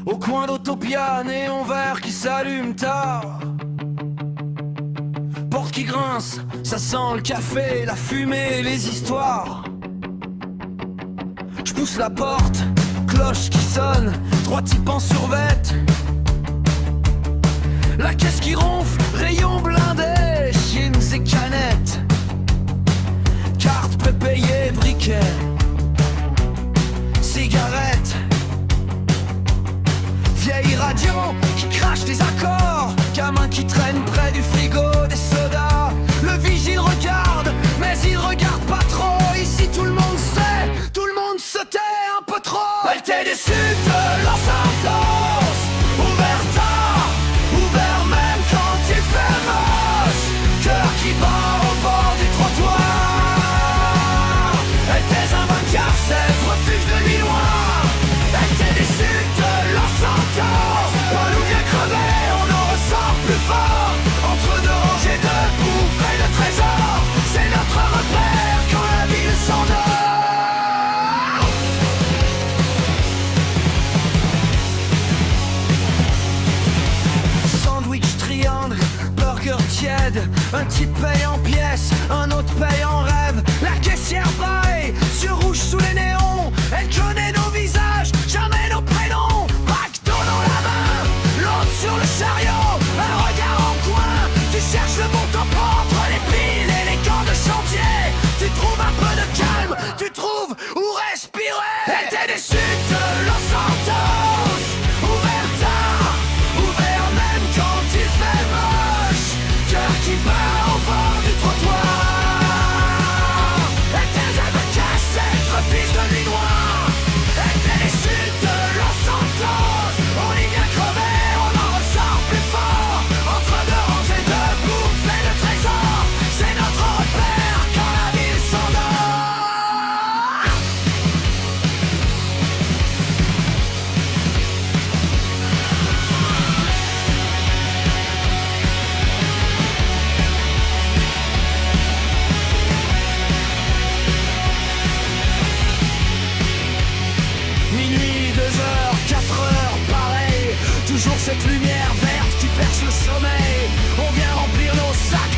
Au coin d'Autopia, néon vert qui s'allume tard. Porte qui grince, ça sent le café, la fumée, les histoires. Je pousse la porte, cloche qui sonne, trois types en survette. La caisse qui ronfle, rayon blindé, chines et canettes. Carte prépayée, briquet, cigarette. Vieille radio qui crache des accords, gamin qui traîne près du frigo des sodas. Le vigile regarde, mais il regarde pas trop. Ici tout le monde sait, tout le monde se tait un peu trop. Elle t'est déçue de Los Santos, ouvert tard, ouvert même quand il fait moche. Cœur qui bat au bord du trottoir. Elle t'est un vainqueur, c'est refuge de nuit noire. Elle t'est déçue de Los Santos, Paul ou bien crevé, on en ressort plus fort. Entre deux rangées de bouffées de trésors, c'est notre repère quand la ville s'endort. Sandwich triangle, burger tiède, un type paye en pièces, un autre paye en rêve. La caissière baille, sur rouge sous les néons. Elle connaît nos visages, jamais nos prénoms. Pacto dans la main, l'autre sur le chariot, un regard en coin. Tu cherches le bon temps entre les piles et les camps de chantier. Tu trouves un peu de calme, tu trouves où respirer. Elle t'est déçue de Los Santos, ouvert tard, ouvert même quand il fait moche. Cœur qui bat au bord du trottoir. Elle t'est avocate, cette refuge de nuit noire. Elle t'est déçue de Los Santos, on y vient crever, on en ressort plus fort. Entre deux rangées de bouffées de trésors, c'est notre repère quand la ville s'endort. Minuit, 2h, 4h, pareil. Toujours cette lumière verte qui perce le sommeil. On vient remplir nos sacs